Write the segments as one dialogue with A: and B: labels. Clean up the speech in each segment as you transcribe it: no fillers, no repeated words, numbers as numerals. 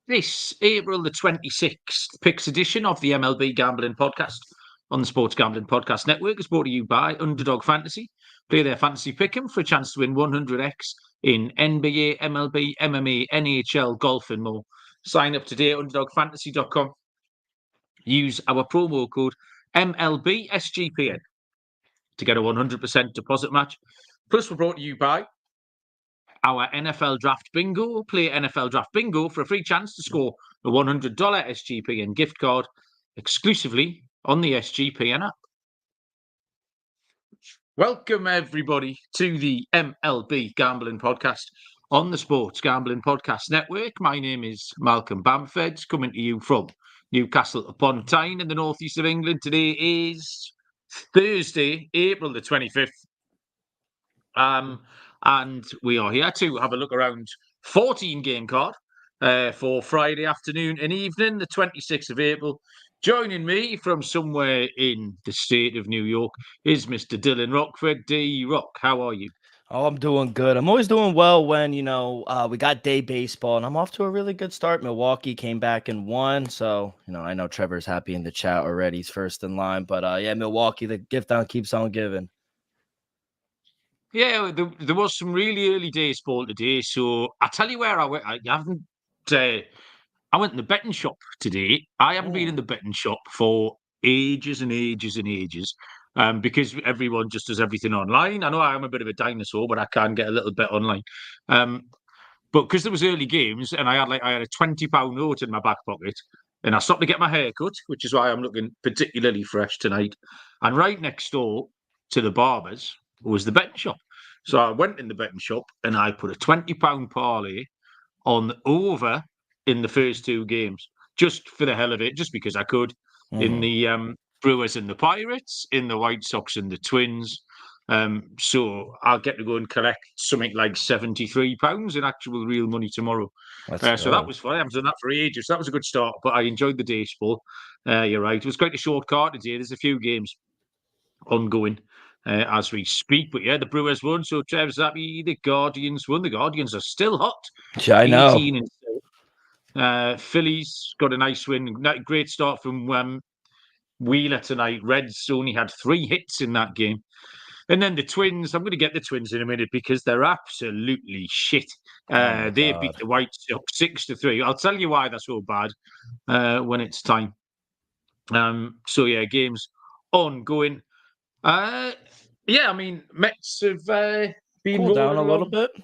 A: This April the 26th picks edition of the MLB Gambling Podcast on the Sports Gambling Podcast Network is brought to you by Underdog Fantasy. Play their fantasy pick'em for a chance to win 100x in NBA, MLB, MMA, NHL, golf and more. Sign up today at underdogfantasy.com. Use our promo code MLBSGPN to get a 100% deposit match. Plus, we're brought to you by our NFL Draft Bingo. Play NFL Draft Bingo for a free chance to score a $100 SGPN gift card exclusively on the SGPN app. Welcome, everybody, to the MLB Gambling Podcast on the Sports Gambling Podcast Network. My name is Malcolm Bamford, coming to you from Newcastle upon Tyne in the northeast of England. Today is Thursday, April the 25th. And we are here to have a look around 14-game card for Friday afternoon and evening, the 26th of April. Joining me from somewhere in the state of New York is Mr. Dylan Rockford. D-Rock, how are you?
B: Oh, I'm doing good. I'm always doing well when, we got day baseball, and I'm off to a really good start. Milwaukee came back and won. So, I know Trevor's happy in the chat already. He's first in line. But, Milwaukee, the gift on keeps on giving.
A: Yeah, there was some really early days ball today. So I tell you where I went. I went in the betting shop today. I haven't been in the betting shop for ages and ages and ages. Because everyone just does everything online. I know I'm a bit of a dinosaur, but I can get a little bit online. But because there was early games and I had a £20 note in my back pocket, and I stopped to get my hair cut, which is why I'm looking particularly fresh tonight. And right next door to the barbers was the betting shop. So I went in the betting shop and I put a £20 parlay on the over in the first two games, just for the hell of it, just because I could. In the Brewers and the Pirates, in the White Sox and the Twins. So I'll get to go and collect something like £73 in actual real money tomorrow. So that was fun. I haven't done that for ages. So that was a good start, but I enjoyed the day sport. You're right. It was quite a short card today. There's a few games ongoing as we speak. But yeah, the Brewers won. So Trev's happy. The Guardians won. The Guardians are still hot.
B: Yeah, I know.
A: 18 and Phillies got a nice win. Great start from Wheeler tonight. Reds only had 3 hits in that game. And then the Twins, I'm going to get the Twins in a minute because they're absolutely shit. They beat the White Sox 6-3. I'll tell you why they're so bad when it's time. So yeah, games ongoing. Yeah, I mean, Mets have been
B: cooled down a
A: rolling
B: little
A: along.
B: bit.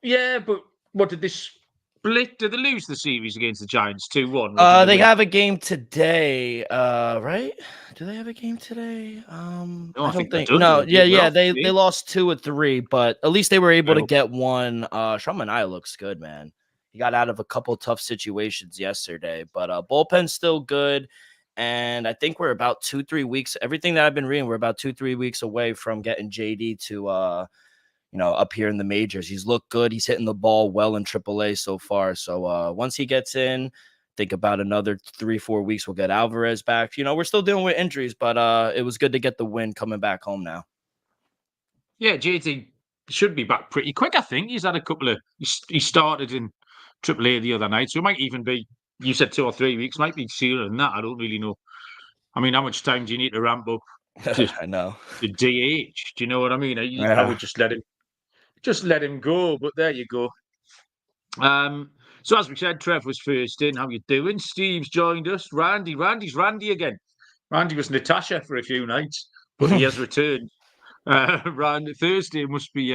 A: Yeah, but what did this split? Did they lose the series against the Giants 2-1?
B: They have a game today, right? Do they have a game today?
A: No,
B: I
A: think
B: don't
A: they're
B: think.
A: done.
B: No,
A: They
B: yeah.
A: lost
B: They
A: today.
B: lost 2 or 3, but at least they were able to
A: Well,
B: get one. Shamanai looks good, man. He got out of a couple tough situations yesterday, but bullpen's still good. And I think we're about 2-3 weeks. Everything that I've been reading, we're about 2-3 weeks away from getting JD to up here in the majors. He's looked good. He's hitting the ball well in AAA so far. So once he gets in, think about another 3-4 weeks, we'll get Alvarez back. We're still dealing with injuries, but it was good to get the win coming back home now.
A: yeah, JD should be back pretty quick. I think he's had a couple of. He started in AAA the other night, so it might even be. You said 2 or 3 weeks, might be sooner than that. I don't really know. I mean, how much time do you need to ramp up to
B: I know.
A: the DH? Do you know what I mean? I
B: Yeah.
A: would just let him go. But there you go. So as we said, Trev was first in. How you doing? Steve's joined us. Randy's Randy again. Randy was Natasha for a few nights, but he has returned. Randy Thursday must be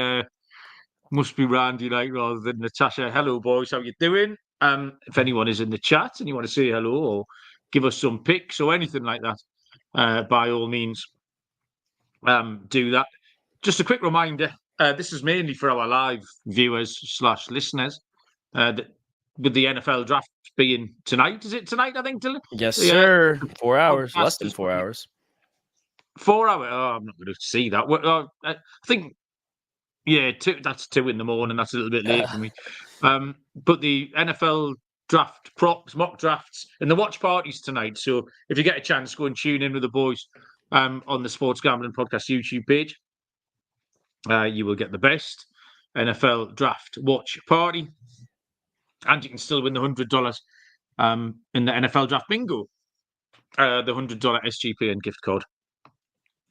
A: Randy night rather than Natasha. Hello, boys. How you doing? If anyone is in the chat and you want to say hello or give us some picks or anything like that, by all means, do that. Just a quick reminder: this is mainly for our live viewers/listeners. With the NFL draft being tonight, is it tonight? I think.
B: Yes, sir. 4 hours, less than 4 hours.
A: 4 hours. Oh, I'm not going to see that. I think. Yeah, that's 2 in the morning. That's a little bit late for me. But the NFL draft props, mock drafts, and the watch parties tonight. So if you get a chance, go and tune in with the boys on the Sports Gambling Podcast YouTube page. You will get the best NFL draft watch party. And you can still win the $100 in the NFL Draft Bingo. The $100 SGPN gift card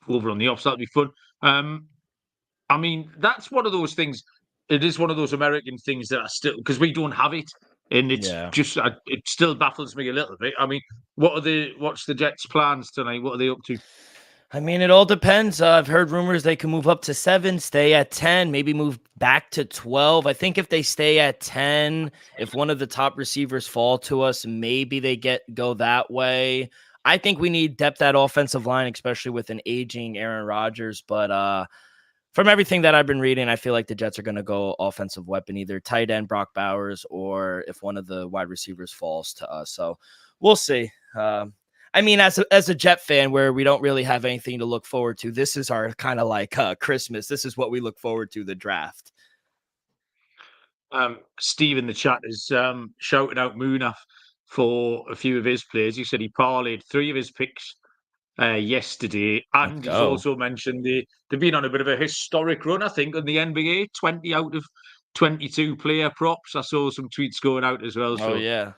A: over on the ops. That'll be fun. I mean, that's one of those things. It is one of those American things that are still, because we don't have it, and it's just it still baffles me a little bit. I mean, what's the Jets' plans tonight? What are they up to?
B: I mean, it all depends. I've heard rumors they can move up to 7, stay at 10, maybe move back to 12. I think if they stay at 10, if one of the top receivers fall to us, maybe they go that way. I think we need depth at offensive line, especially with an aging Aaron Rodgers. But from everything that I've been reading, I feel like the Jets are going to go offensive weapon, either tight end Brock Bowers or if one of the wide receivers falls to us. So we'll see. I mean, as a Jet fan, where we don't really have anything to look forward to, this is our kind of like Christmas. This is what we look forward to, the draft.
A: Steve in the chat is shouting out Munaf for a few of his players. He said he parlayed 3 of his picks yesterday, and he's also mentioned they've been on a bit of a historic run, I think, on the NBA. 20 out of 22 player props. I saw some tweets going out as well.
B: Oh, yeah.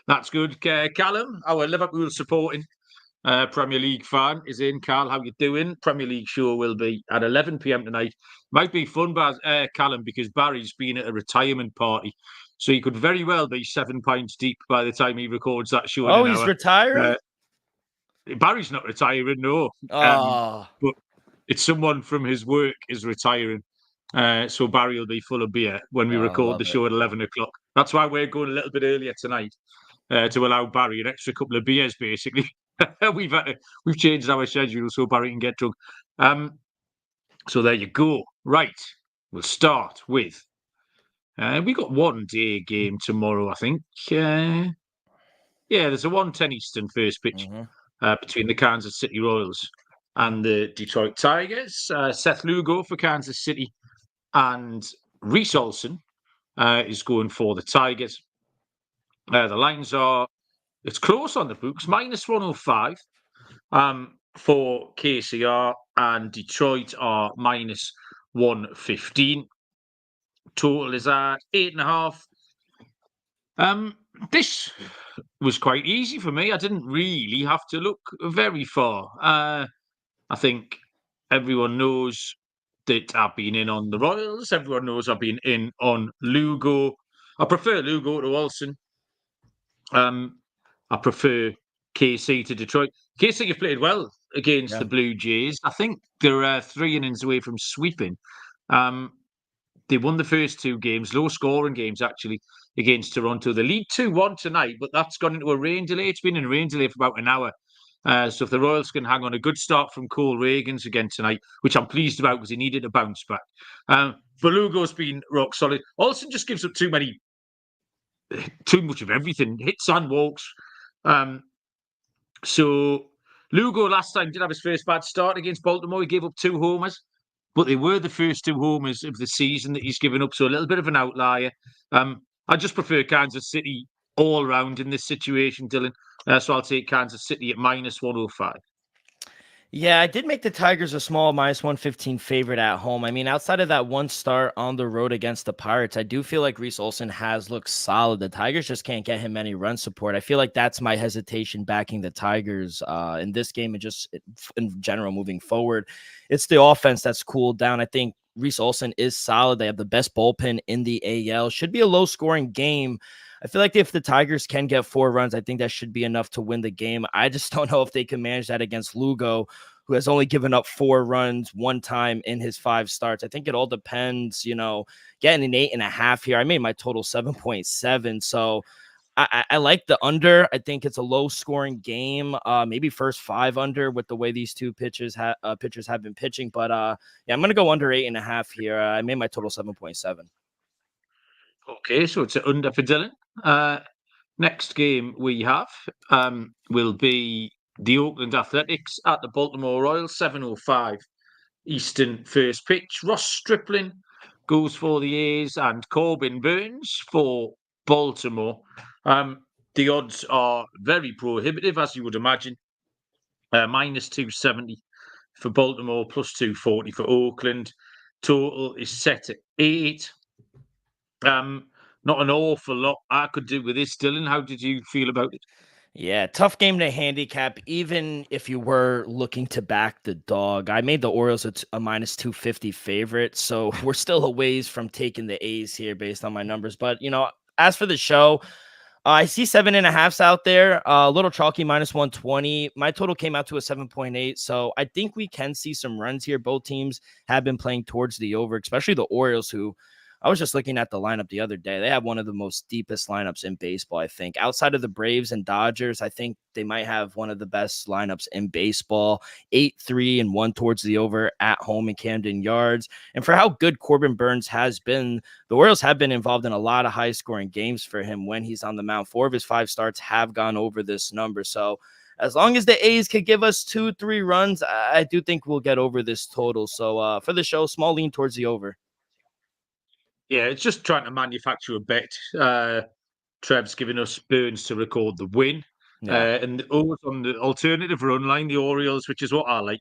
A: That's good. Callum, our Liverpool supporting Premier League fan, is in. Carl, how you doing? Premier League show will be at 11 p.m. tonight. Might be fun, Callum, because Barry's been at a retirement party, so he could very well be 7 pints deep by the time he records that show.
B: Oh, he's retiring?
A: Barry's not retiring, no. But it's someone from his work is retiring. So Barry will be full of beer when we record the show at 11 o'clock. That's why we're going a little bit earlier tonight to allow Barry an extra couple of beers, basically. We've changed our schedule so Barry can get drunk. So there you go. Right. We'll start with we got 1 day game tomorrow, I think. Yeah, there's a 1:10 Eastern first pitch between the Kansas City Royals and the Detroit Tigers. Seth Lugo for Kansas City and Reese Olson is going for the Tigers. The lines it's close on the books, -105 for KCR, and Detroit are -115. Total is at 8.5. This was quite easy for me. I didn't really have to look very far. I think everyone knows that I've been in on the Royals. Everyone knows I've been in on Lugo. I prefer Lugo to Olsen. I prefer KC to Detroit. KC have played well against the Blue Jays. I think they're 3 innings away from sweeping. They won the first 2 games, low-scoring games, actually, against Toronto. They lead 2-1 tonight, but that's gone into a rain delay. It's been in a rain delay for about an hour. So if the Royals can hang on a good start from Cole Reagans again tonight, which I'm pleased about because he needed a bounce back. But Lugo's been rock solid. Olsen just gives up too much of everything, hits and walks. So Lugo last time did have his first bad start against Baltimore. He gave up 2 homers, but they were the first 2 homers of the season that he's given up. So a little bit of an outlier. I just prefer Kansas City all round in this situation, Dylan. So I'll take Kansas City at -105.
B: Yeah, I did make the Tigers a small -115 favorite at home. I mean, outside of that one start on the road against the Pirates, I do feel like Reese Olson has looked solid. The Tigers just can't get him any run support. I feel like that's my hesitation backing the Tigers in this game and just in general moving forward. It's the offense that's cooled down. I think Reese Olson is solid. They have the best bullpen in the AL. Should be a low-scoring game. I feel like if the Tigers can get 4 runs, I think that should be enough to win the game. I just don't know if they can manage that against Lugo, who has only given up 4 runs 1 time in his 5 starts. I think it all depends, getting an 8.5 here. I made my total 7.7. So I like the under. I think it's a low scoring game. Maybe first 5 under with the way these 2 pitchers have been pitching. But yeah, I'm going to go under 8.5 here. I made my total 7.7.
A: Okay, so it's an under for Dylan. Next game we have will be the Oakland Athletics at the Baltimore Royals, 7:05 Eastern first pitch. Ross Stripling goes for the A's and Corbin Burns for Baltimore. The odds are very prohibitive, as you would imagine. -270 for Baltimore, +240 for Oakland. Total is set at 8. not an awful lot I could do with this. Dylan, how did you feel about it?
B: Yeah, tough game to handicap, even if you were looking to back the dog. I made the Orioles a minus 250 favorite, so we're still a ways from taking the A's here based on my numbers. But, as for the show, I see 7.5s out there, a little chalky minus 120. My total came out to a 7.8. So I think we can see some runs here. Both teams have been playing towards the over, especially the Orioles, who I was just looking at the lineup the other day. They have one of the most deepest lineups in baseball, I think. Outside of the Braves and Dodgers, I think they might have one of the best lineups in baseball. 8-3-1 towards the over at home in Camden Yards. And for how good Corbin Burnes has been, the Orioles have been involved in a lot of high-scoring games for him when he's on the mound. 4 of his 5 starts have gone over this number. So as long as the A's could give us 2-3 runs, I do think we'll get over this total. So for the show, small lean towards the over.
A: Yeah, it's just trying to manufacture a bet. Trev's giving us Burns to record the win.
B: Yeah.
A: And always on the alternative run line, the Orioles, which is what I like.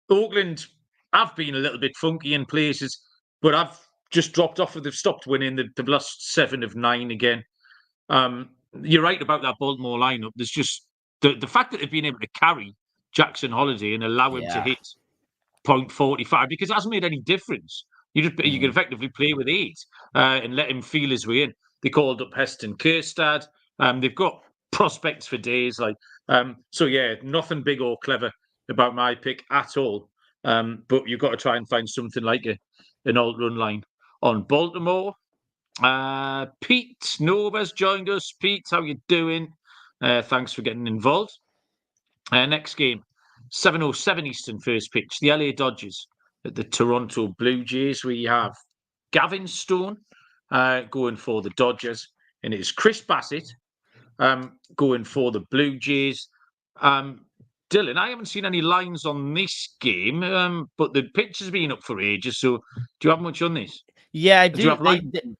A: Oakland, I've been a little bit funky in places, but I've just dropped off. They've stopped winning. They've lost 7 of 9 again. You're right about that Baltimore lineup. There's just the fact that they've been able to carry Jackson Holiday and allow him to hit .45 because it hasn't made any difference. You can effectively play with 8 and let him feel his way in. They called up Heston Kjerstad. They've got prospects for days. So yeah, nothing big or clever about my pick at all. But you've got to try and find something like an alt run line on Baltimore. Pete Nova's joined us. Pete, how you doing? Thanks for getting involved. Next game, 7:07 Eastern first pitch. The LA Dodgers at the Toronto Blue Jays. We have Gavin Stone going for the Dodgers, and it is Chris Bassett going for the Blue Jays. Dylan, I haven't seen any lines on this game, but the pitch has been up for ages. So, do you have much on this?
B: Yeah, I do.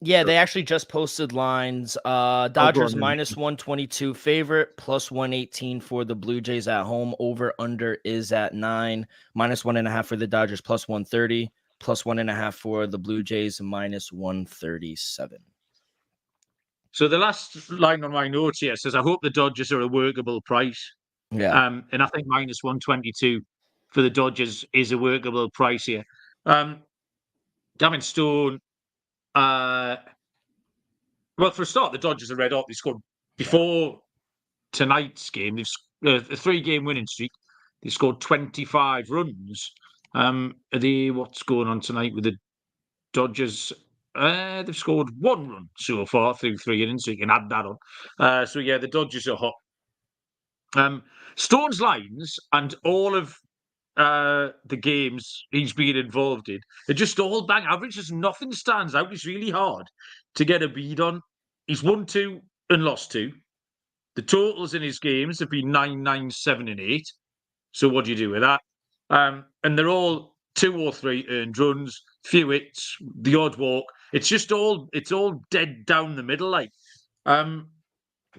B: They actually just posted lines. Dodgers minus 122 favorite, plus 118 for the Blue Jays at home. Over under is at 9. Minus 1.5 for the Dodgers, plus 130. Plus 1.5 for the Blue Jays, minus 137.
A: So the last line on my notes here says, I hope the Dodgers are a workable price.
B: Yeah.
A: And I think minus 122 for the Dodgers is a workable price here. Gavin Stone, well, for a start, the Dodgers are red hot. They scored before tonight's game. They've a 3-game winning streak. They scored 25 runs. What's going on tonight with the Dodgers? They've scored 1 run so far through 3 innings, so you can add that on. So yeah, the Dodgers are hot. Stone's lines and all of the games he's been involved in are just all bang average. Just nothing stands out. It's really hard to get a bead on. He's won 2 and lost 2. The totals in his games have been 9, 9, 7, and 8. So what do you do with that? And they're all 2 or 3 earned runs, few hits, the odd walk. It's all dead down the middle.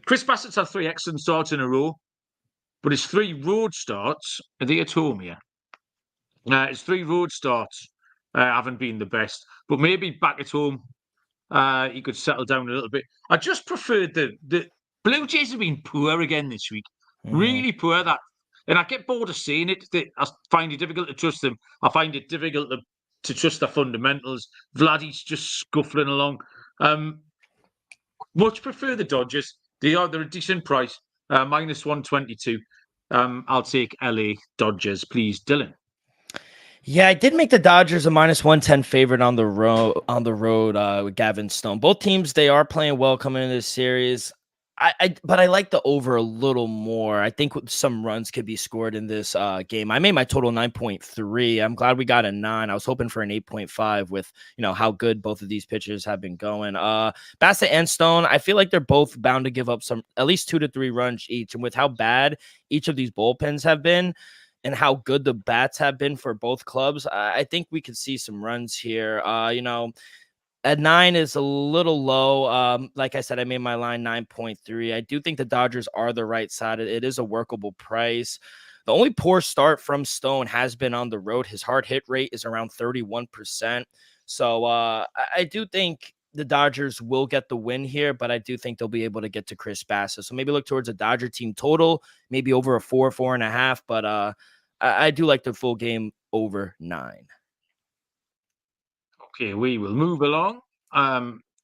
A: Chris Bassett's had 3 excellent starts in a row, but his 3 road starts are they at home here. His 3 road starts haven't been the best, but maybe back at home he could settle down a little bit. I just preferred the Blue Jays have been poor again this week, really poor. And I get bored of seeing it. I find it difficult to trust them. I find it difficult to trust their fundamentals. Vladdy's just scuffling along. Much prefer the Dodgers. They're a decent price, minus 122. I'll take LA Dodgers, please, Dylan.
B: Yeah, I did make the Dodgers a minus 110 favorite on the road with Gavin Stone. Both teams, they are playing well coming into this series. But I like the over a little more. I think some runs could be scored in this game. I made my total 9.3. I'm glad we got a 9. I was hoping for an 8.5 with, how good both of these pitchers have been going. Bassett and Stone, I feel like they're both bound to give up at least 2 to 3 runs each. And with how bad each of these bullpens have been and how good the bats have been for both clubs, I think we could see some runs here. At 9 is a little low. Like I said, I made my line 9.3. I do think the Dodgers are the right side. It is a workable price. The only poor start from Stone has been on the road. His hard hit rate is around 31%. So I do think the Dodgers will get the win here, but I do think they'll be able to get to Chris Bassett. So maybe look towards a Dodger team total, maybe over a 4.5. But I do like the full game over 9.
A: Okay, we will move along.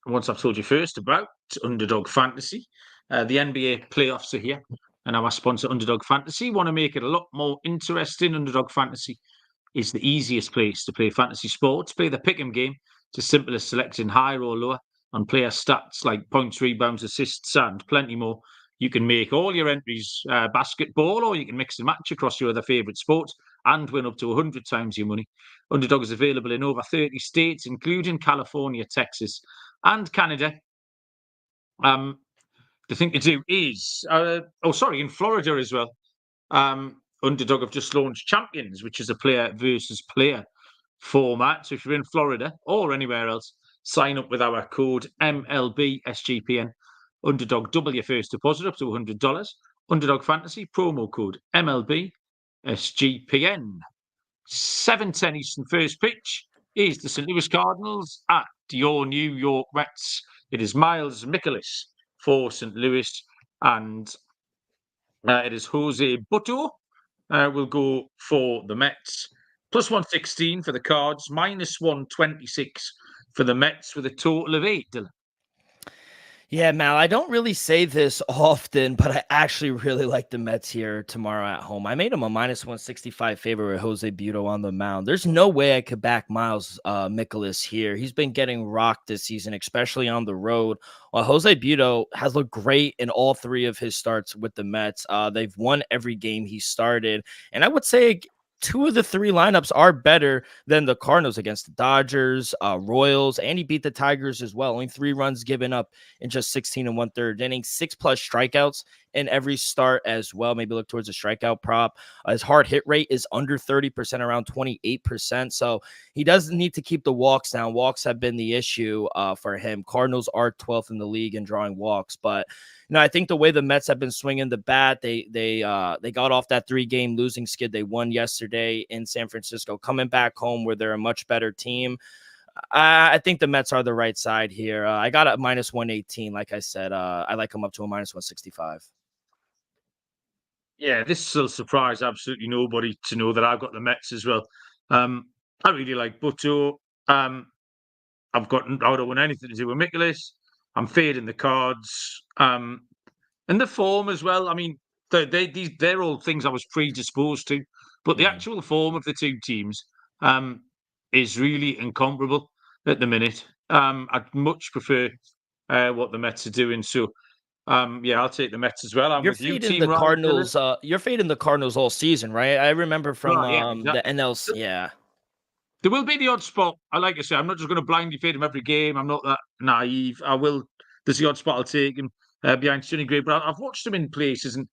A: Once I've told you first about Underdog Fantasy, the NBA playoffs are here, and our sponsor, Underdog Fantasy, want to make it a lot more interesting. Underdog Fantasy is the easiest place to play fantasy sports. Play the pick'em game. It's as simple as selecting higher or lower on player stats like points, rebounds, assists, and plenty more. You can make all your entries basketball, or you can mix and match across your other favourite sports and win up to 100 times your money. Underdog is available in over 30 states, including California, Texas, and Canada. The thing to do is, in Florida as well. Underdog have just launched Champions, which is a player versus player format. So if you're in Florida or anywhere else, sign up with our code MLB SGPN. Underdog, double your first deposit up to $100. Underdog Fantasy, promo code MLB SGPN. 7:10 Eastern, first pitch is the St Louis Cardinals at your New York Mets. It is Miles Mikolas for St Louis, and it is Jose Butto will go for the Mets. Plus 116 for the Cards, minus 126 for the Mets, with a total of 8, Dylan.
B: Yeah, Mal, I don't really say this often, but I actually really like the Mets here tomorrow at home. I made them a minus 165 favorite with Jose Butto on the mound. There's no way I could back Miles Mikolas here. He's been getting rocked this season, especially on the road. While Jose Butto has looked great in all 3 of his starts with the Mets. They've won every game he started. And I would say 2 of the 3 lineups are better than the Cardinals against the Dodgers, Royals, and he beat the Tigers as well. Only 3 runs given up in just 16 and 1/3 innings, 6+ strikeouts in every start as well. Maybe look towards a strikeout prop. His hard hit rate is under 30%, around 28%. So he doesn't need to keep the walks down. Walks have been the issue for him. Cardinals are 12th in the league in drawing walks, but I think the way the Mets have been swinging the bat, they got off that 3-game losing skid. They won yesterday in San Francisco, coming back home where they're a much better team. I think the Mets are the right side here. I got a minus 118. Like I said, I like them up to a minus 165.
A: Yeah, this will surprise absolutely nobody to know that I've got the Mets as well. I really like Butto. I don't want anything to do with Mikolas. I'm fading the Cards. And the form as well. I mean, they're all things I was predisposed to, but the actual form of the 2 teams is really incomparable at the minute. I'd much prefer what the Mets are doing. So, I'll take the Mets as well. I'm
B: You're
A: with you,
B: fading
A: Team
B: the
A: Ryan.
B: Cardinals. You're fading the Cardinals all season, right? I remember from
A: Right, yeah,
B: the
A: exactly.
B: NLC. Yeah.
A: There will be the odd spot. I like I say, I'm not just going to blindly fade him every game. I'm not that naive. I will. There's the odd spot I'll take him behind Sonny Gray, but I've watched him in places, and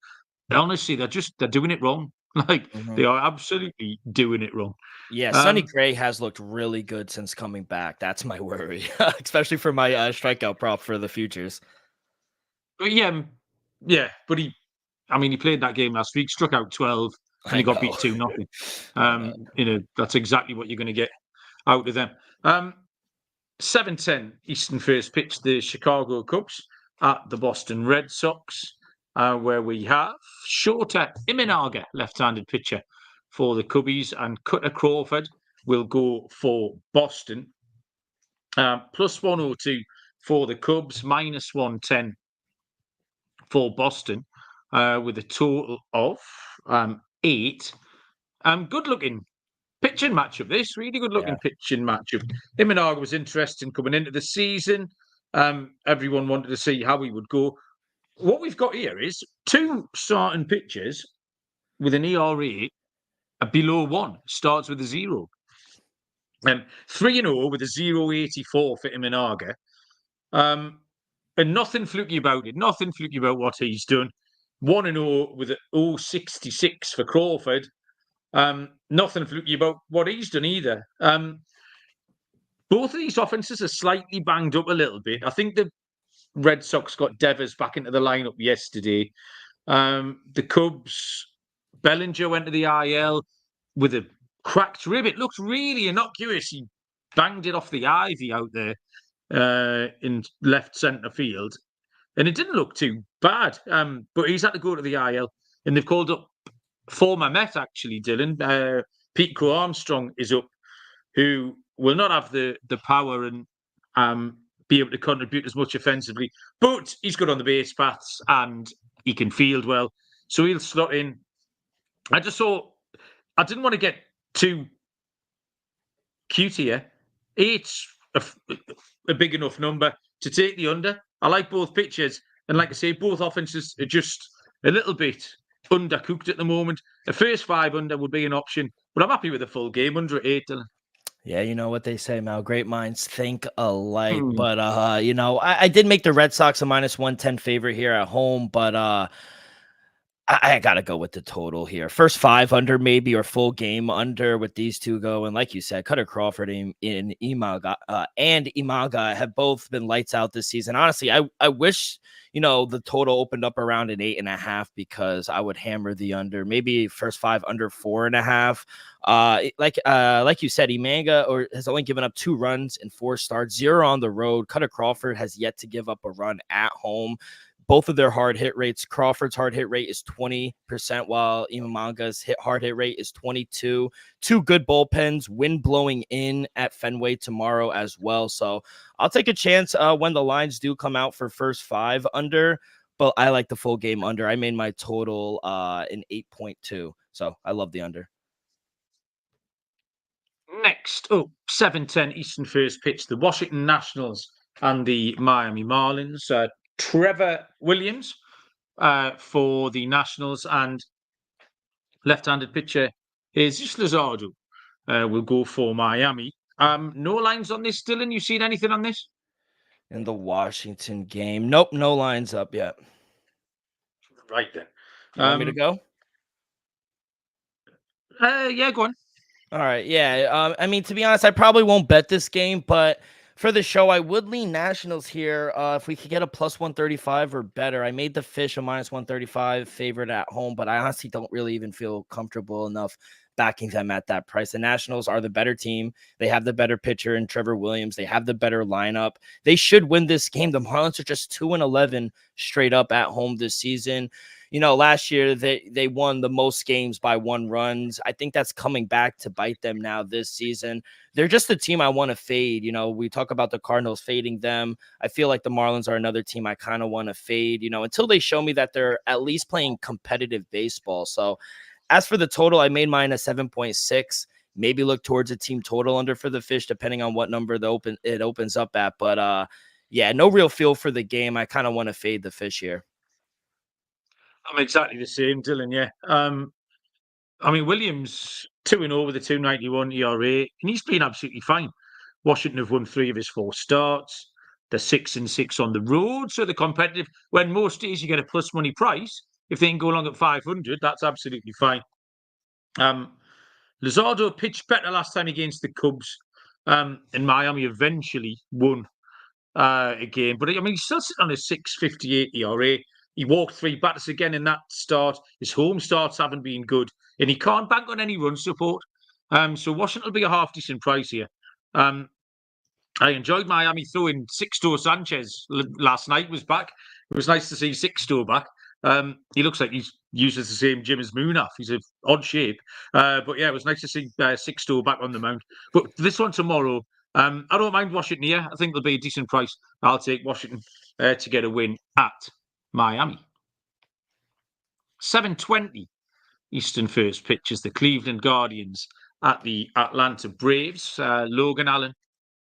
A: honestly, they're doing it wrong. Like they are absolutely doing it wrong.
B: Yeah, Sonny Gray has looked really good since coming back. That's my worry, especially for my strikeout prop for the futures.
A: But but he played that game last week, struck out 12, and he got beat 2-0. That's exactly what you're going to get out of them. 7:10 Eastern, first pitch, the Chicago Cubs at the Boston Red Sox, where we have Shota Imanaga, left-handed pitcher for the Cubbies, and Cutter Crawford will go for Boston. Plus 102 for the Cubs, minus 110 for Boston, with a total of 8. Good-looking pitching matchup. This really good-looking pitching matchup. Imanaga was interesting coming into the season. Everyone wanted to see how he would go. What we've got here is 2 starting pitchers with an ERA below 1. Starts with a 0. 3-0 with a 0.84 for Imanaga. And nothing fluky about it. Nothing fluky about what he's done. 1-0 with a 0.66 for Crawford. Nothing fluky about what he's done either. Both of these offenses are slightly banged up a little bit. I think the Red Sox got Devers back into the lineup yesterday. The Cubs, Bellinger went to the IL with a cracked rib. It looked really innocuous. He banged it off the ivy out there. in left centre field, and it didn't look too bad. But he's had to go to the IL, and they've called up former Met, actually, Dylan. Pete Crow Armstrong is up, who will not have the power and be able to contribute as much offensively, but he's good on the base paths and he can field well, so he'll slot in. I didn't want to get too cute here. 8's a big enough number to take the under. I like both pitchers, and like I say, both offenses are just a little bit undercooked at the moment. A first 5 under would be an option, but I'm happy with the full game under 8.
B: Yeah, you know what they say, Mal. Great minds think alike. But I did make the Red Sox a -110 favorite here at home, but I gotta go with the total here. First 5 under, maybe, or full game under with these two going. Like you said, Cutter Crawford and Imaga have both been lights out this season. Honestly, I wish the total opened up around an 8.5 because I would hammer the under. Maybe first 5 under 4.5. Like you said, Imaga has only given up 2 runs in 4 starts, 0 on the road. Cutter Crawford has yet to give up a run at home. Both of their hard hit rates, Crawford's hard hit rate is 20%, while Imamanga's hard hit rate is 22%. 2 good bullpens, wind blowing in at Fenway tomorrow as well. So I'll take a chance when the lines do come out for first 5 under, but I like the full game under. I made my total in 8.2. So I love the under.
A: Next up, 7:10 Eastern first pitch, the Washington Nationals and the Miami Marlins. Trevor Williams for the Nationals, and left-handed pitcher is Luzardo. Will go for Miami. No lines on this, Dylan? You seen anything on this?
B: In the Washington game? Nope, no lines up yet.
A: Right then.
B: You want me to go?
A: Yeah, go on.
B: All right, yeah. I mean, to be honest, I probably won't bet this game, but for the show, I would lean Nationals here. If we could get a +135 or better. I made the Fish a -135 favorite at home, but I honestly don't really even feel comfortable enough backing them at that price. The Nationals are the better team. They have the better pitcher in Trevor Williams. They have the better lineup. They should win this game. The Marlins are just 2-11 straight up at home this season. Last year they won the most games by 1 runs. I think that's coming back to bite them now this season. They're just the team I want to fade. We talk about the Cardinals fading them. I feel like the Marlins are another team I kind of want to fade, until they show me that they're at least playing competitive baseball. So as for the total, I made mine a 7.6. Maybe look towards a team total under for the Fish, depending on what number it opens up at. But yeah, no real feel for the game. I kind of want to fade the Fish here.
A: I'm exactly the same, Dylan. Yeah. I mean, Williams 2-0 with a 2.91 ERA, and he's been absolutely fine. Washington have won 3 of his 4 starts. They're 6-6 on the road, so they're competitive. When most days you get a plus money price, if they can go along at 500, that's absolutely fine. Luzardo pitched better last time against the Cubs, and Miami eventually won a game. But I mean, he's still sitting on a 6.58 ERA. He walked 3 batters again in that start. His home starts haven't been good, and he can't bank on any run support. So Washington will be a half decent price here. I enjoyed Miami throwing Sixto Sanchez last night. Was back. It was nice to see Sixto back. He looks like he uses the same gym as Munaf. He's an odd shape. But yeah, it was nice to see Sixto back on the mound. But this one tomorrow, I don't mind Washington here. I think they'll be a decent price. I'll take Washington to get a win at Miami. 7:20 Eastern first pitch is the Cleveland Guardians at the Atlanta Braves. Logan Allen,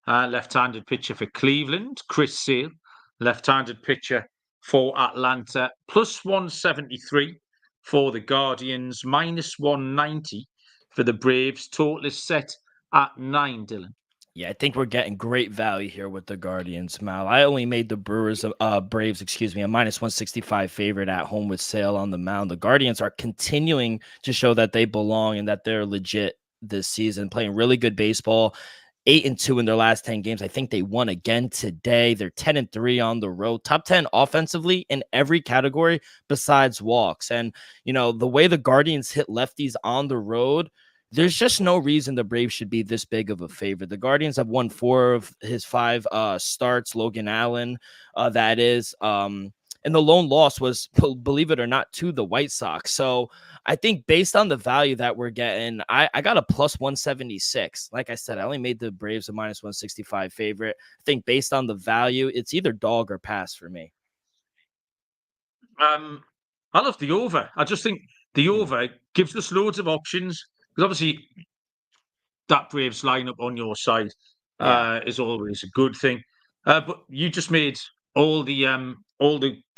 A: left-handed pitcher for Cleveland. Chris Sale, left-handed pitcher for Atlanta. +173 for the Guardians, -190 for the Braves. Total is set at 9, Dylan.
B: Yeah, I think we're getting great value here with the Guardians, Mal. I only made the Braves, a -165 favorite at home with Sale on the mound. The Guardians are continuing to show that they belong and that they're legit this season, playing really good baseball. 8-2 in their last 10 games. I think they won again today. They're 10-3 on the road. Top 10 offensively in every category besides walks. And, the way the Guardians hit lefties on the road, there's just no reason the Braves should be this big of a favorite. The Guardians have won 4 of his 5 starts. Logan Allen, that is. And the lone loss was, believe it or not, to the White Sox. So I think based on the value that we're getting, I got a plus 176. Like I said, I only made the Braves a minus 165 favorite. I think based on the value, it's either dog or pass for me.
A: I love the over. I just think the over gives us loads of options, because obviously that Braves lineup on your side is always a good thing. But you just made all the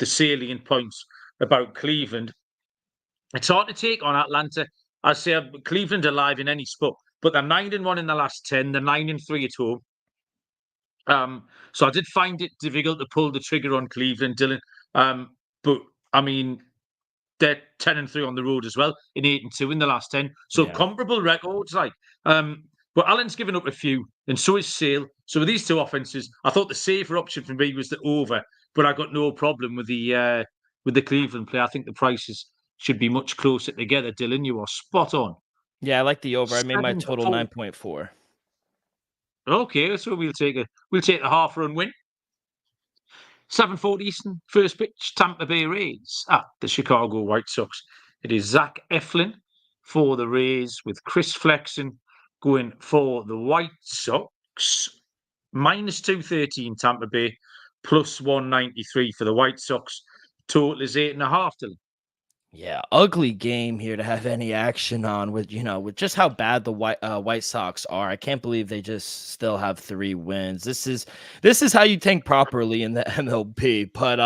A: salient points about Cleveland. It's hard to take on Atlanta. I say Cleveland alive in any sport, but they're 9-1 in the last 10. They're 9-3 at home. So I did find it difficult to pull the trigger on Cleveland, Dylan. But I mean, they're 10-3 on the road as well, in 8-2 in the last 10. So comparable records, like. But Allen's given up a few, and so is Sale. So with these two offenses, I thought the safer option for me was the over, but I got no problem with the Cleveland play. I think the prices should be much closer together. Dylan, you are spot on.
B: Yeah, I like the over. I made my total 9.4.
A: Okay, so we'll take a half-run win. 7:40 Eastern, first pitch, Tampa Bay Rays at the Chicago White Sox. It is Zach Eflin for the Rays, with Chris Flexen going for the White Sox. Minus 213 Tampa Bay, plus 193 for the White Sox. Total is 8.5.
B: Yeah, ugly game here to have any action on, with just how bad the White Sox are. I can't believe they just still have 3 wins. This is how you tank properly in the MLB. But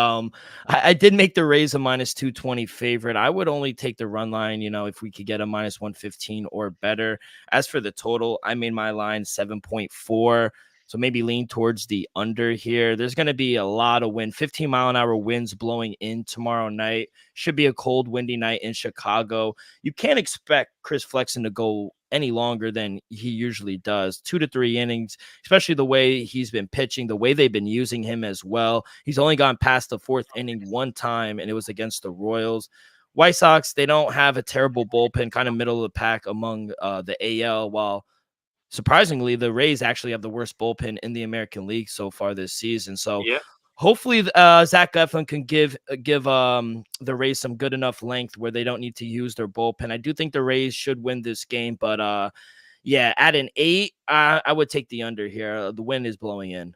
B: I did make the Rays a minus 220 favorite. I would only take the run line, if we could get a minus 115 or better. As for the total, I made my line 7.4. So maybe lean towards the under here. There's going to be a lot of wind, 15-mile-an-hour winds blowing in tomorrow night. Should be a cold, windy night in Chicago. You can't expect Chris Flexen to go any longer than he usually does. 2 to 3 innings, especially the way he's been pitching, the way they've been using him as well. He's only gone past the 4th inning one time, and it was against the Royals. White Sox, they don't have a terrible bullpen, kind of middle of the pack among the AL, while surprisingly, the Rays actually have the worst bullpen in the American League so far this season. So hopefully Zach Eflin can give the Rays some good enough length where they don't need to use their bullpen. I do think the Rays should win this game, but at an 8, I would take the under here. The wind is blowing in.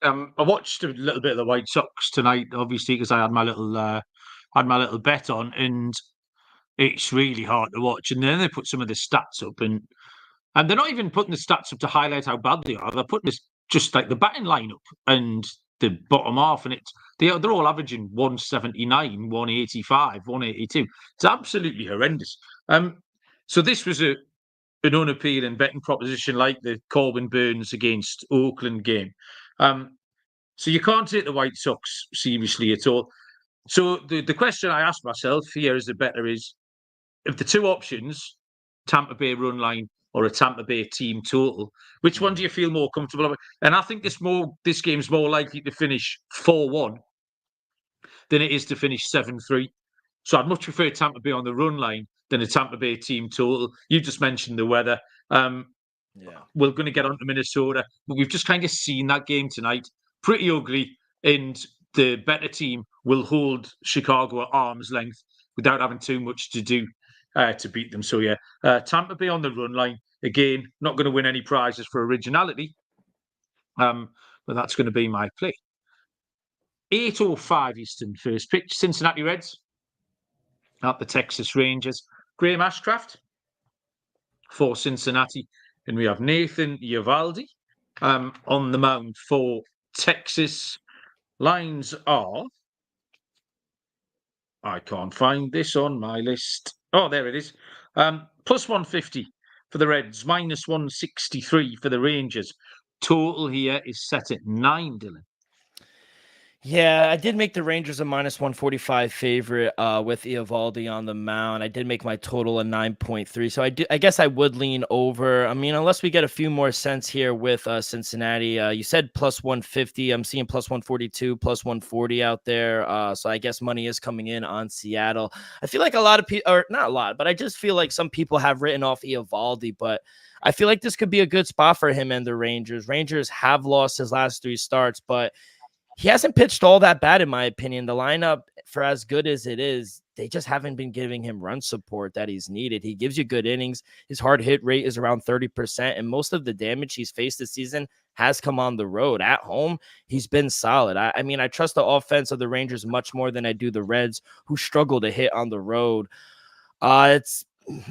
A: I watched a little bit of the White Sox tonight, obviously, because I had my little bet on, and it's really hard to watch. And then they put some of the stats up, and they're not even putting the stats up to highlight how bad they are. They're putting just like the batting lineup and the bottom half, and they're all averaging 179, 185, 182. It's absolutely horrendous. So this was an unappealing betting proposition, like the Corbin Burns against Oakland game. So you can't take the White Sox seriously at all. So the question I asked myself here as a bettor is, if the two options, Tampa Bay run line or a Tampa Bay team total, which one do you feel more comfortable about? And I think this game's more likely to finish 4-1 than it is to finish 7-3. So I'd much prefer Tampa Bay on the run line than a Tampa Bay team total. You just mentioned the weather. We're going to get on to Minnesota, but we've just kind of seen that game tonight. Pretty ugly, and the better team will hold Chicago at arm's length without having too much to do to beat them. So Tampa Bay on the run line. Again, not going to win any prizes for originality, but that's going to be my play. 8:05 Eastern, first pitch, Cincinnati Reds at the Texas Rangers. Graham Ashcraft for Cincinnati, and we have Nathan Eovaldi on the mound for Texas. Lines are, I can't find this on my list. Oh, there it is. Plus 150 for the Reds, minus 163 for the Rangers. Total here is set at 9, Dylan.
B: Yeah, I did make the Rangers a -145 favorite with Eovaldi on the mound. I did make my total a 9.3. So I guess I would lean over. I mean, unless we get a few more cents here with Cincinnati. You said +150. I'm seeing +142, +140 out there. So I guess money is coming in on Seattle. I feel like a lot of people, or not a lot, but I just feel like some people have written off Eovaldi, but I feel like this could be a good spot for him and the Rangers. Rangers have lost his last 3 starts, but he hasn't pitched all that bad, in my opinion. The lineup, for as good as it is, they just haven't been giving him run support that he's needed. He gives you good innings. His hard hit rate is around 30%, and most of the damage he's faced this season has come on the road. At home, he's been solid. I mean, I trust the offense of the Rangers much more than I do the Reds, who struggle to hit on the road. It's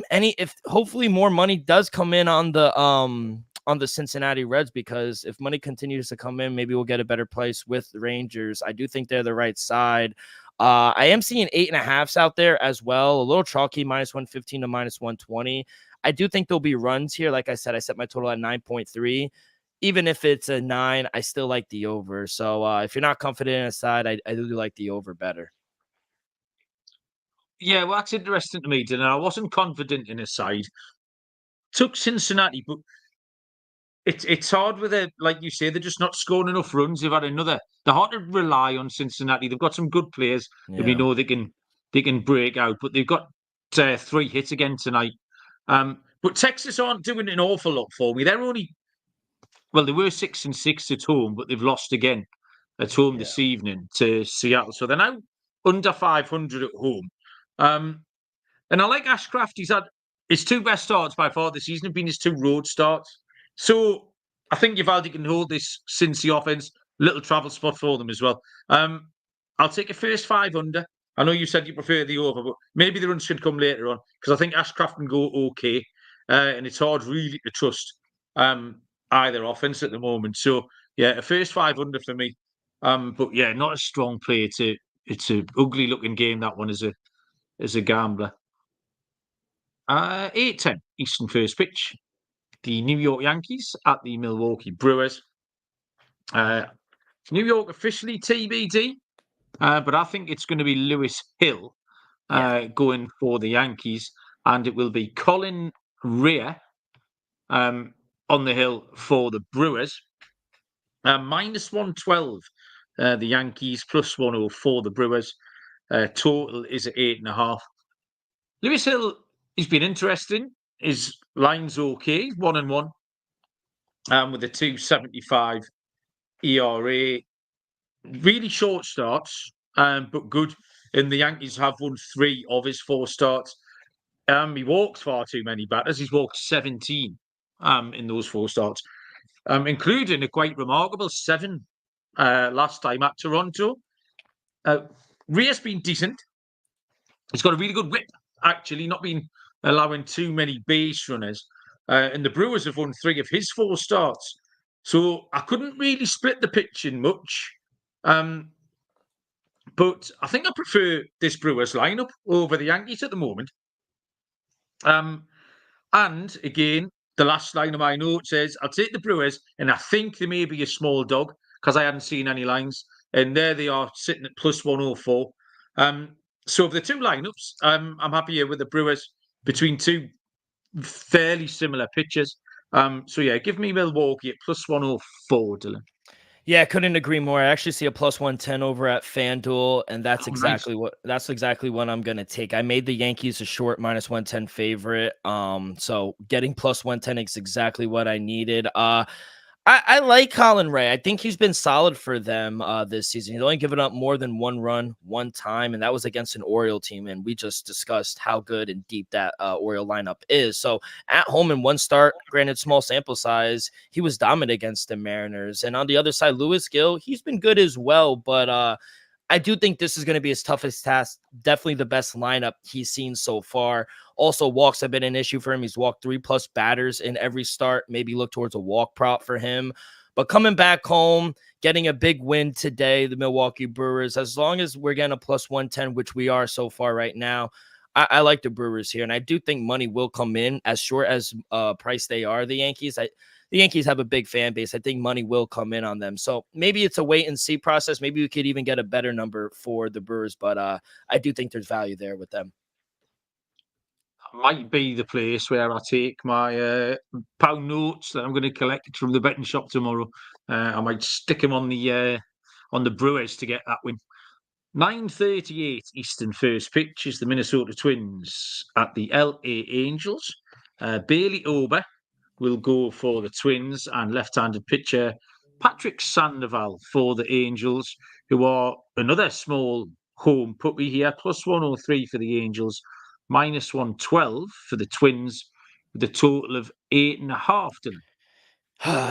B: if hopefully more money does come in on the Cincinnati Reds, because if money continues to come in, maybe we'll get a better place with the Rangers. I do think they're the right side. I am seeing 8.5s out there as well, a little chalky, -115 to -120. I do think there'll be runs here. Like I said, I set my total at 9.3. Even if it's a 9, I still like the over. So if you're not confident in a side, I do like the over better.
A: Yeah, well, that's interesting to me, Dylan. I wasn't confident in his side. Took Cincinnati, but it's hard with it. Like you say, they're just not scoring enough runs. They've had another. They're hard to rely on Cincinnati. They've got some good players, and we
B: Yeah.
A: know they can break out. But they've got 3 hits again tonight. But Texas aren't doing an awful lot for me. They're only they were 6-6 at home, but they've lost again at home
B: Yeah.
A: this evening to Seattle. So they're now under 500 at home. And I like Ashcraft. He's had his 2 best starts by far this season have been his 2 road starts. So I think Uvalde can hold this Cincy offense. Little travel spot for them as well. I'll take a first 5 under. I know you said you prefer the over, but maybe the runs should come later on because I think Ashcraft can go okay. And it's hard really to trust either offense at the moment. So yeah, a first 5 under for me. But yeah, not a strong play. It's a ugly looking game, that one, as a gambler. 8:10 Eastern first pitch. The New York Yankees at the Milwaukee Brewers. Uh, New York officially TBD, but I think it's going to be Lewis Hill
B: Yeah.
A: going for the Yankees, and it will be Colin Rea on the hill for the Brewers. -112, the Yankees, +104 for the Brewers. Total is at 8.5. Lewis Hill, he's been interesting. His line's okay, 1-1, with a 2.75 ERA. Really short starts, but good. And the Yankees have won 3 of his 4 starts. He walked far too many batters. He's walked 17 in those 4 starts, including a quite remarkable 7 last time at Toronto. Rhea's been decent. He's got a really good whip, actually, not been allowing too many base runners. And the Brewers have won 3 of his 4 starts. So I couldn't really split the pitching much. But I think I prefer this Brewers lineup over the Yankees at the moment. And again, the last line of my note says, I'll take the Brewers, and I think they may be a small dog because I hadn't seen any lines. And there they are sitting at +104. So of the 2 lineups, I'm happier with the Brewers between 2 fairly similar pitchers. So yeah, give me Milwaukee at +104, Dylan.
B: Yeah, couldn't agree more. I actually see a +110 over at FanDuel, and that's
A: Oh, nice.
B: exactly what I'm gonna take. I made the Yankees a short -110 favorite. So getting +110 is exactly what I needed. I like Colin Ray. I think he's been solid for them this season. He's only given up more than 1 run 1 time, and that was against an Oriole team. And we just discussed how good and deep that Oriole lineup is. So at home in 1 start, granted small sample size, he was dominant against the Mariners. And on the other side, Lewis Gill, he's been good as well, but I do think this is going to be his toughest task. Definitely the best lineup he's seen so far. Also, walks have been an issue for him. He's walked 3+ batters in every start. Maybe look towards a walk prop for him. But coming back home, getting a big win today, the Milwaukee Brewers, as long as we're getting a +110, which we are so far right now, I like the Brewers here. And I do think money will come in as short as price they are, the Yankees. the Yankees have a big fan base. I think money will come in on them. So maybe it's a wait and see process. Maybe we could even get a better number for the Brewers, but I do think there's value there with them.
A: Might be the place where I take my pound notes that I'm going to collect from the betting shop tomorrow. I might stick them on the Brewers to get that win. 9:38 Eastern first pitch is the Minnesota Twins at the LA Angels. Bailey Ober will go for the Twins and left-handed pitcher Patrick Sandoval for the Angels, who are another small home puppy here, plus 103 for the Angels, minus 112 for the Twins, with a total of 8.5.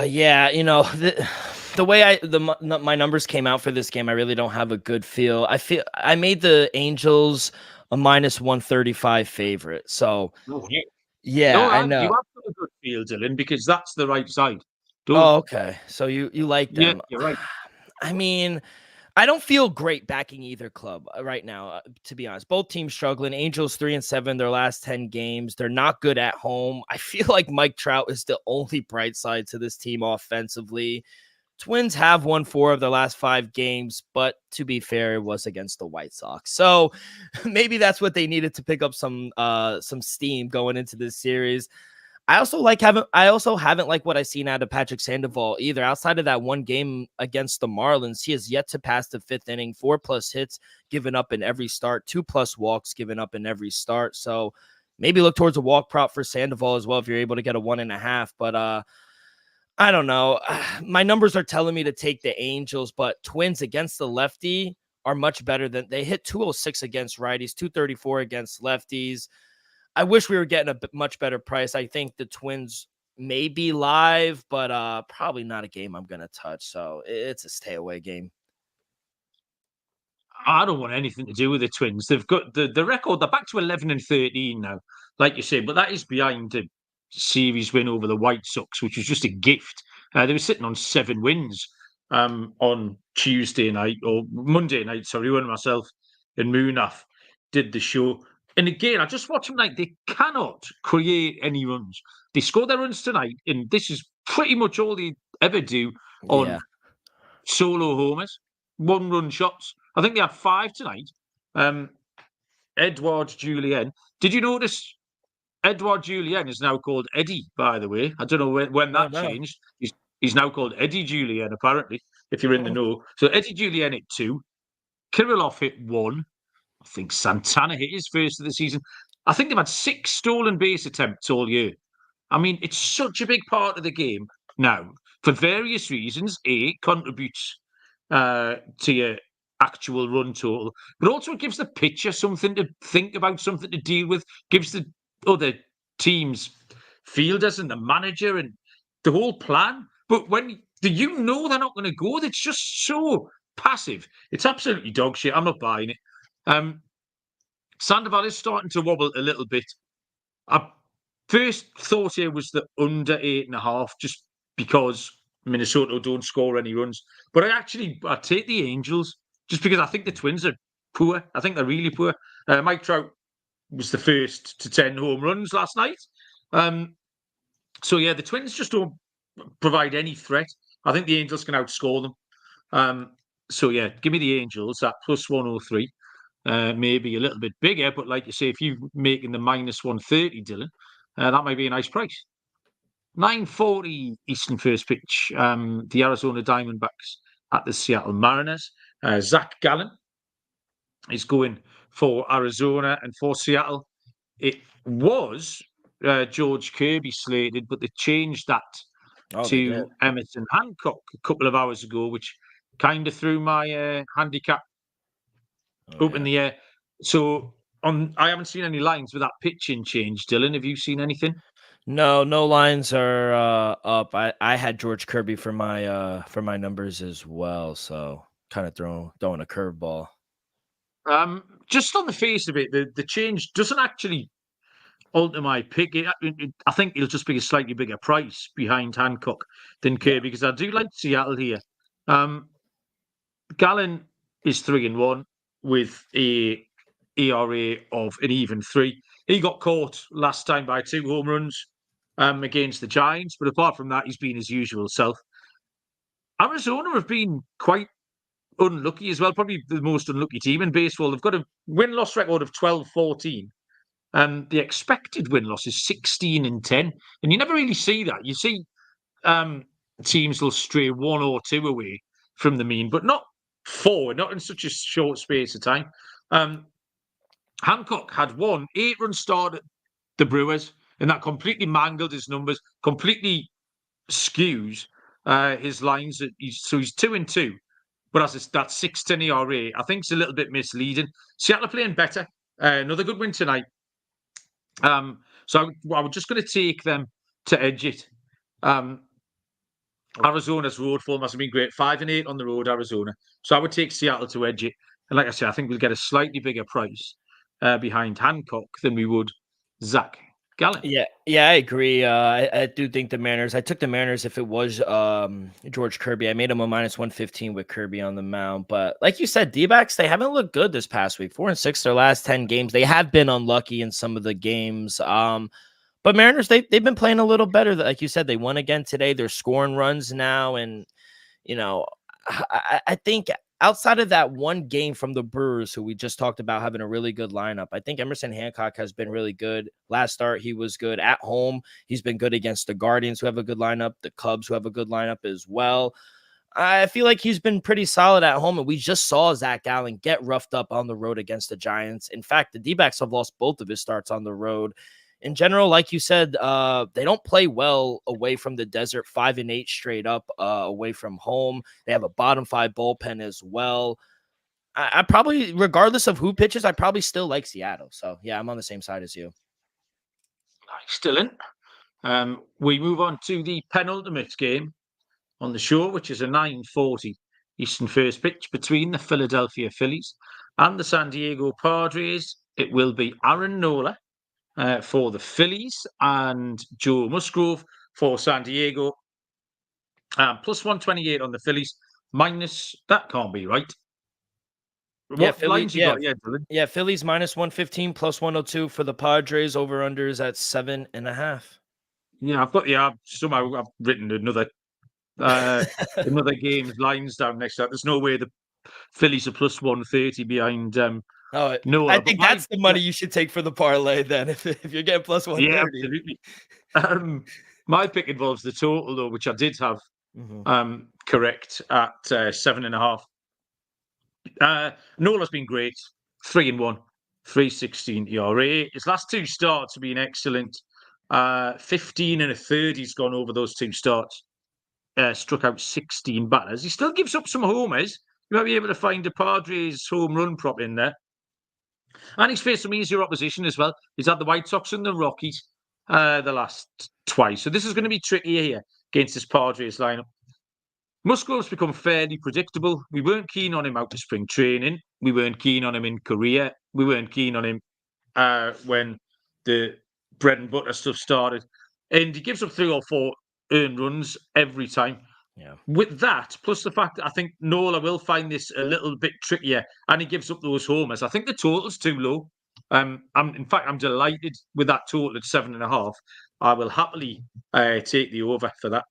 B: Yeah, the way my numbers came out for this game, I really don't have a good feel. I made the Angels a minus 135 favorite. So yeah, I know.
A: You have got a good feel, Dylan, because that's the right side.
B: Oh, okay. So you like them.
A: Yeah, you're right.
B: I mean, I don't feel great backing either club right now, to be honest. Both teams struggling. Angels 3-7 their last 10 games. They're not good at home. I feel like Mike Trout is the only bright side to this team offensively. Twins have won 4 of their last 5 games, but to be fair, it was against the White Sox. So maybe that's what they needed to pick up some steam going into this series. I also haven't liked what I've seen out of Patrick Sandoval either. Outside of that one game against the Marlins, he has yet to pass the 5th inning. 4+ hits given up in every start, 2+ walks given up in every start. So maybe look towards a walk prop for Sandoval as well if you're able to get a 1.5. But I don't know. My numbers are telling me to take the Angels, but Twins against the lefty are much better than they hit 206 against righties, 234 against lefties. I wish we were getting a much better price. I think the Twins may be live, but probably not a game I'm going to touch. So it's a stay away game.
A: I don't want anything to do with the Twins. They've got the record. They're back to 11-13 now, like you say, but that is behind the series win over the White Sox, which was just a gift. They were sitting on 7 wins on Tuesday night or Monday night. Sorry, when myself and Munaf did the show. And again, I just watch them like they cannot create any runs. They score their runs tonight, and this is pretty much all they ever do on solo homers, 1-run shots. I think they had 5 tonight. Edouard Julien. Did you notice Edouard Julien is now called Eddie, by the way? I don't know when that changed. He's now called Eddie Julien, apparently, if you're in the know. So Eddie Julien hit 2. Kirillov hit 1. I think Santana hit his first of the season. I think they've had 6 stolen base attempts all year. I mean, it's such a big part of the game now. For various reasons, it contributes to your actual run total, but also it gives the pitcher something to think about, something to deal with, gives the other teams fielders and the manager and the whole plan. But when they're not going to go, it's just so passive. It's absolutely dog shit. I'm not buying it. Sandoval is starting to wobble a little bit. I first thought here was the under 8.5, just because Minnesota don't score any runs. But I take the Angels just because I think the Twins are poor. I think they're really poor. Mike Trout was the first to 10 home runs last night. So yeah, the Twins just don't provide any threat. I think the Angels can outscore them. So yeah, give me the Angels at plus 103. Maybe a little bit bigger, but like you say, if you're making the minus 130, Dylan, that might be a nice price. 9:40 Eastern first pitch. The Arizona Diamondbacks at the Seattle Mariners. Zach Gallen is going for Arizona, and for Seattle, it was George Kirby slated, but they changed that to Emerson Hancock a couple of hours ago, which kind of threw my handicap up in the air. So I haven't seen any lines with that pitching change. Dylan, have you seen anything?
B: No lines are up. I had George Kirby for my numbers as well, so kind of throwing a curveball.
A: Just on the face of it, the change doesn't actually alter my pick. I think it'll just be a slightly bigger price behind Hancock than Kirby, because I do like Seattle here. Gallen is 3-1 with a ERA of an even 3. He got caught last time by 2 home runs. against the Giants. But apart from that, he's been his usual self. Arizona have been quite unlucky as well, probably the most unlucky team in baseball. They've got a win-loss record of 12-14. The expected win-loss is 16-10. And you never really see that. You see teams will stray 1 or 2 away from the mean, but not 4, not in such a short space of time. Hancock had 8-run start at the Brewers, and that completely mangled his numbers, completely skews his lines. So he's 2-2, but that's 6-10 ERA. I think it's a little bit misleading. Seattle are playing better. Another good win tonight. So I was just going to take them to edge it. Arizona's road form hasn't been great. 5-8 on the road, Arizona. So I would take Seattle to edge it. And like I said, I think we'll get a slightly bigger price behind Hancock than we would Zach Gallen.
B: Yeah, I agree. I do think the Mariners. I took the Mariners if it was George Kirby. I made him a -115 with Kirby on the mound. But like you said, Dbacks, they haven't looked good this past week. 4-6 their last 10 games. They have been unlucky in some of the games. But Mariners, they've been playing a little better. Like you said, they won again today. They're scoring runs now. And, I think outside of that one game from the Brewers, who we just talked about having a really good lineup, I think Emerson Hancock has been really good. Last start, he was good at home. He's been good against the Guardians, who have a good lineup, the Cubs, who have a good lineup as well. I feel like he's been pretty solid at home, and we just saw Zach Gallen get roughed up on the road against the Giants. In fact, the D-backs have lost both of his starts on the road. In general, like you said, they don't play well away from the desert. 5-8 straight up away from home. They have a bottom 5 bullpen as well. I probably, regardless of who pitches, I probably still like Seattle. So yeah, I'm on the same side as you.
A: Still in. We move on to the penultimate game on the show, which is a 9:40 Eastern first pitch between the Philadelphia Phillies and the San Diego Padres. It will be Aaron Nola for the Phillies and Joe Musgrove for San Diego. Plus 128 on the Phillies. Minus, that can't be right. What lines you got?
B: Yeah, Phillies -115, plus 102 for the Padres. Over-unders at 7.5.
A: Yeah, somehow I've written another game's lines down next to that. There's no way the Phillies are plus 130 behind Nola.
B: I think that's the money you should take for the parlay then, if you're getting plus 130.
A: Yeah, absolutely. My pick involves the total, though, which I did have correct at 7.5. Nola's been great. 3-1, 3.16 ERA. His last 2 starts have been excellent. 15 1/3 he's gone over those 2 starts. Struck out 16 batters. He still gives up some homers. You might be able to find a Padres home run prop in there. And he's faced some easier opposition as well. He's had the White Sox and the Rockies the last twice. So this is going to be trickier here against this Padres lineup. Musgrove's become fairly predictable. We weren't keen on him out of spring training. We weren't keen on him in Korea. We weren't keen on him when the bread and butter stuff started. And he gives up 3 or 4 earned runs every time.
B: Yeah.
A: With that, plus the fact that I think Nola will find this a little bit trickier, and he gives up those homers. I think the total's too low. I'm delighted with that total at 7.5. I will happily take the over for that.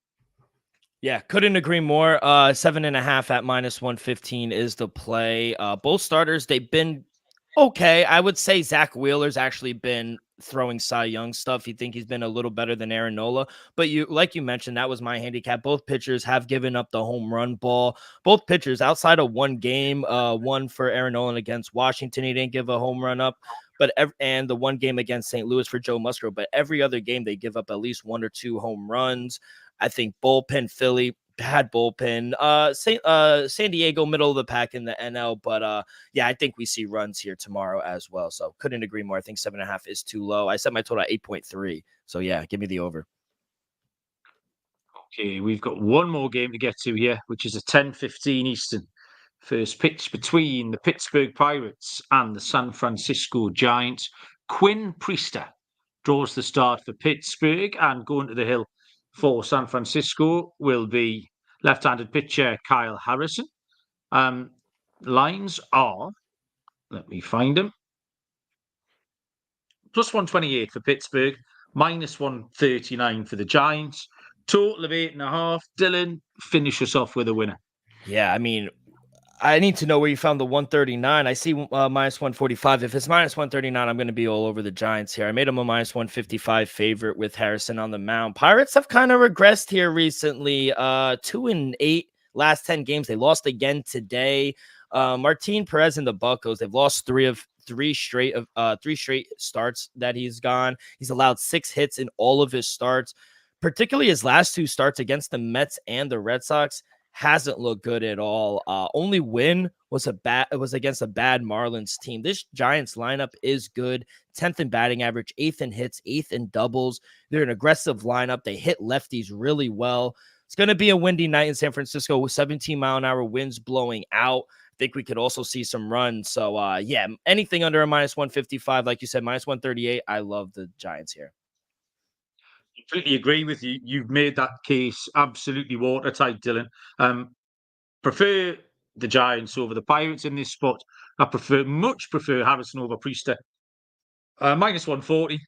B: Yeah, couldn't agree more. 7.5 at -115 is the play. Both starters, they've been okay. I would say Zach Wheeler's actually been throwing Cy Young stuff. You think he's been a little better than Aaron Nola, but like you mentioned, that was my handicap. Both pitchers have given up the home run ball. Both pitchers, outside of one game, one for Aaron Nola against Washington, he didn't give a home run up. And the one game against St. Louis for Joe Musgrove, but every other game they give up at least 1 or 2 home runs. I think bullpen Philly, bad bullpen. San Diego, middle of the pack in the NL. But yeah, I think we see runs here tomorrow as well. So couldn't agree more. I think 7.5 is too low. I set my total at 8.3. So yeah, give me the over.
A: Okay, we've got one more game to get to here, which is a 10:15 Eastern first pitch between the Pittsburgh Pirates and the San Francisco Giants. Quinn Priester draws the start for Pittsburgh, and going to the hill for San Francisco will be left-handed pitcher Kyle Harrison. Lines are, let me find them, plus 128 for Pittsburgh, -139 for the Giants. Total of 8.5. Dylan, finish us off with a winner.
B: Yeah, I mean, I need to know where you found the 139. I see -145. If it's -139, I'm going to be all over the Giants here. I made them a -155 favorite with Harrison on the mound. Pirates have kind of regressed here recently. 2-8 last 10 games. They lost again today. Martin Perez and the Buccos, they've lost three straight starts that he's gone. He's allowed 6 hits in all of his starts, particularly his last 2 starts against the Mets and the Red Sox. Hasn't looked good at all. Only win was against a bad Marlins team. This Giants lineup is good. 10th in batting average, 8th in hits, 8th in doubles. They're an aggressive lineup. They hit lefties really well. It's going to be a windy night in San Francisco with 17-mile-an-hour winds blowing out. I think we could also see some runs. So, yeah, anything under a -155, like you said, -138. I love the Giants here.
A: Completely agree with you. You've made that case absolutely watertight, Dylan. Prefer the Giants over the Pirates in this spot. I much prefer Harrison over Priester. -140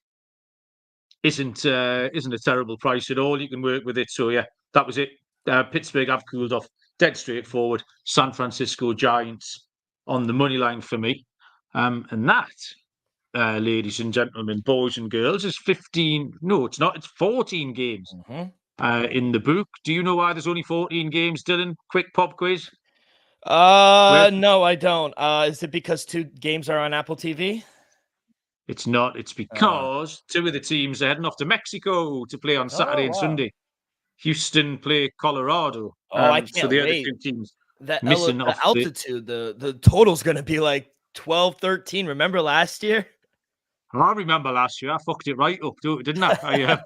A: isn't a terrible price at all. You can work with it. So yeah, that was it. Pittsburgh have cooled off. Dead straightforward. San Francisco Giants on the money line for me. And that, ladies and gentlemen, boys and girls, is 15. No, it's not. It's 14 games in the book. Do you know why there's only 14 games, Dylan? Quick pop quiz.
B: No, I don't. Is it because 2 games are on Apple TV?
A: It's not. It's because 2 of the teams are heading off to Mexico to play on Saturday and Sunday. Houston play Colorado.
B: I can't
A: so the
B: wait.
A: other 2 teams
B: The
A: missing off
B: altitude, the total's going to be like 12, 13. Remember last year?
A: I remember last year. I fucked it right up, didn't I?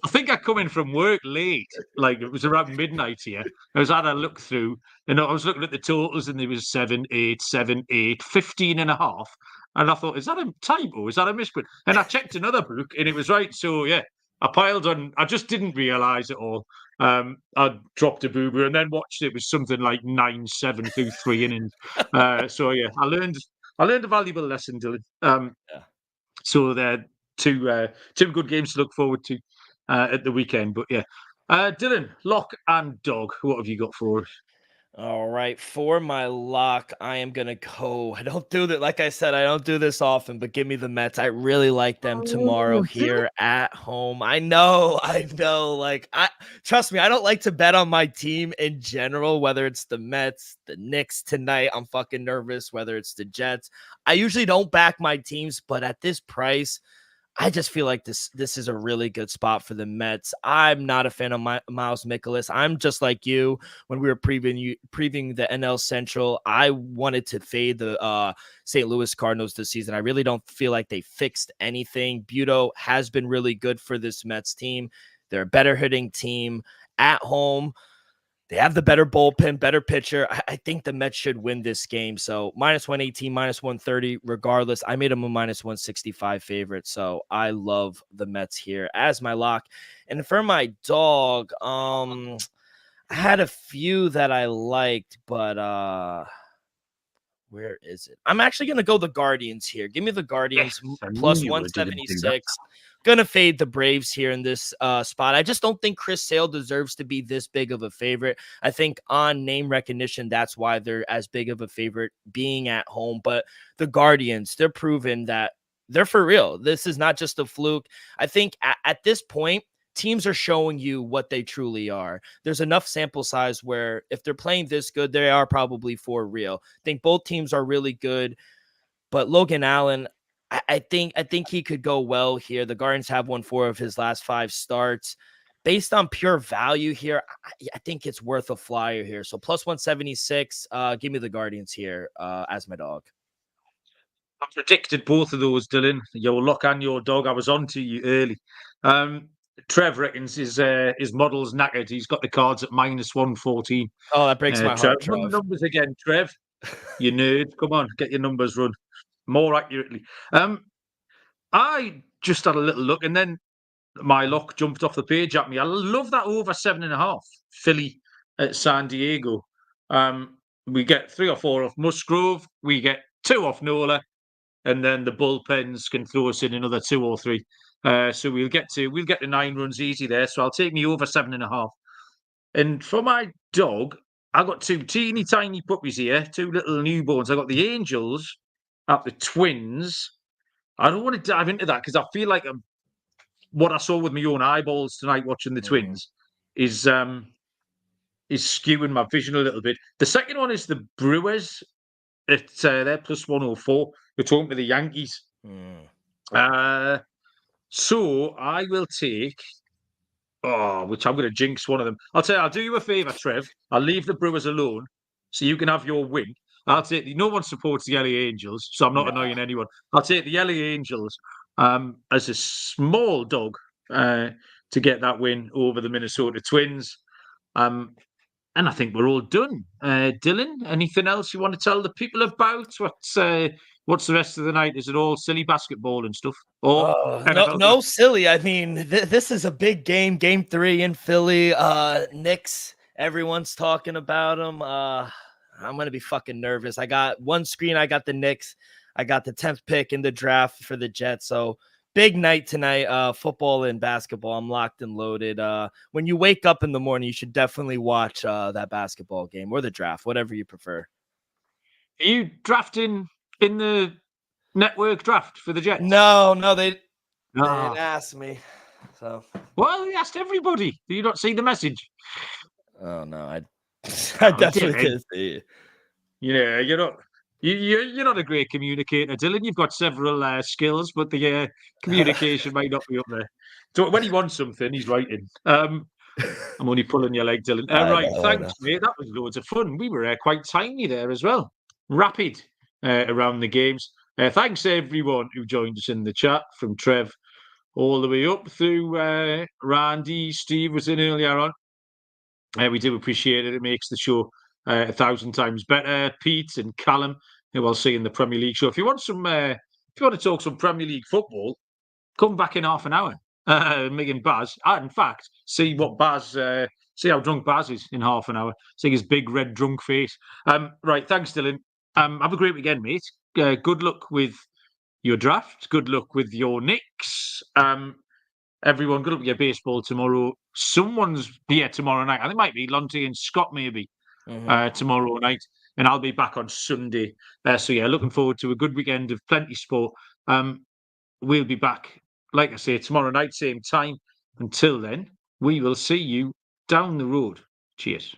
A: I think I come in from work late, like it was around midnight here. I was had a look through, and I was looking at the totals, and there was 7, 8, 7, 8, 15.5. And I thought, is that a typo? Is that a misprint? And I checked another book, and it was right. So yeah, I piled on. I just didn't realise it all. I dropped a boober and then watched it was something like 9-7 through 3 innings. So yeah, I learned a valuable lesson, Dylan.
B: Yeah.
A: So they're two good games to look forward to at the weekend. But yeah, Dylan, lock and dog. What have you got for us?
B: All right, for my lock, I am gonna go. I don't do that, like I said, I don't do this often, but give me the Mets. I really like them tomorrow here at home. I know. Like, trust me, I don't like to bet on my team in general, whether it's the Mets, the Knicks tonight. I'm fucking nervous, whether it's the Jets. I usually don't back my teams, but at this price, I just feel like this is a really good spot for the Mets. I'm not a fan of Miles Mikolas. I'm just like you when we were previewing the NL Central. I wanted to fade the St. Louis Cardinals this season. I really don't feel like they fixed anything. Budo has been really good for this Mets team. They're a better hitting team at home. They have the better bullpen, better pitcher. I think the Mets should win this game. So -118, -130, regardless. I made them a -165 favorite. So I love the Mets here as my lock. And for my dog, I had a few that I liked, but where is it? I'm actually going to go the Guardians here. Give me the Guardians plus 176. Gonna fade the Braves here in this spot. I just don't think Chris Sale deserves to be this big of a favorite. I think on name recognition, that's why they're as big of a favorite being at home. But the Guardians, they're proven that they're for real. This is not just a fluke. I think at this point, teams are showing you what they truly are. There's enough sample size where if they're playing this good, they are probably for real. I think both teams are really good. But Logan Allen, I think he could go well here. The Guardians have won 4 of his last 5 starts. Based on pure value here, I think it's worth a flyer here. So plus 176. Give me the Guardians here as my dog.
A: I predicted both of those, Dylan. Your lock and your dog. I was on to you early. Trev reckons his model's knackered. He's got the cards at -114.
B: Oh, that breaks my heart, Trev.
A: Run the numbers again, Trev. You nerd. Come on, get your numbers run more accurately. I just had a little look, and then my lock jumped off the page at me. I love that over 7.5. Philly at San Diego. We get 3 or 4 off Musgrove. We get 2 off Nola. and then the bullpens can throw us in another 2 or 3. So we'll get to 9 runs easy there. So I'll take me over 7.5. And for my dog, I got 2 teeny tiny puppies here, 2 little newborns. I got the Angels at the Twins. I don't want to dive into that because I feel like what I saw with my own eyeballs tonight watching the Twins is skewing my vision a little bit. The second one is the Brewers. It's they're plus 104. We're talking to the Yankees. So I will take. Which I'm going to jinx one of them. I'll do you a favour, Trev. I'll leave the Brewers alone so you can have your win. I'll take no one supports the LA Angels, so I'm not annoying anyone. I'll take the LA Angels as a small dog to get that win over the Minnesota Twins. And I think we're all done. Dylan, anything else you want to tell the people about? What's the rest of the night? Is it all silly basketball and stuff? Or
B: no, silly. I mean, this is a big game. Game 3 in Philly. Knicks. Everyone's talking about them. I'm gonna be fucking nervous. I got one screen. I got the Knicks. I got the 10th pick in the draft for the Jets. So big night tonight. Football and basketball. I'm locked and loaded. When you wake up in the morning, you should definitely watch that basketball game or the draft, whatever you prefer.
A: Are you drafting in the network draft for the Jets?
B: No, they didn't ask me. So
A: well, he asked everybody. Do you not see the message?
B: Oh no, I definitely did see it.
A: Yeah, you're not a great communicator, Dylan. You've got several skills, but the communication might not be up there. So when he wants something, he's writing. I'm only pulling your leg, Dylan. Right, thanks, mate. That was loads of fun. We were quite tiny there as well. Rapid around the games. Thanks everyone who joined us in the chat, from Trev all the way up through Randy. Steve was in earlier on. We do appreciate it. It makes the show 1,000 times better. Pete and Callum, who I'll see in the Premier League show. If you want to talk some Premier League football, come back in half an hour. Me and Baz. In fact, see how drunk Baz is in half an hour. See his big red drunk face. Right, thanks, Dylan. Have a great weekend, mate. Good luck with your draft. Good luck with your Knicks. Everyone, good luck with your baseball tomorrow. Someone's here tomorrow night. I think it might be Lonty and Scott, maybe, tomorrow night. And I'll be back on Sunday. So, yeah, looking forward to a good weekend of plenty sport. We'll be back, like I say, tomorrow night, same time. Until then, we will see you down the road. Cheers.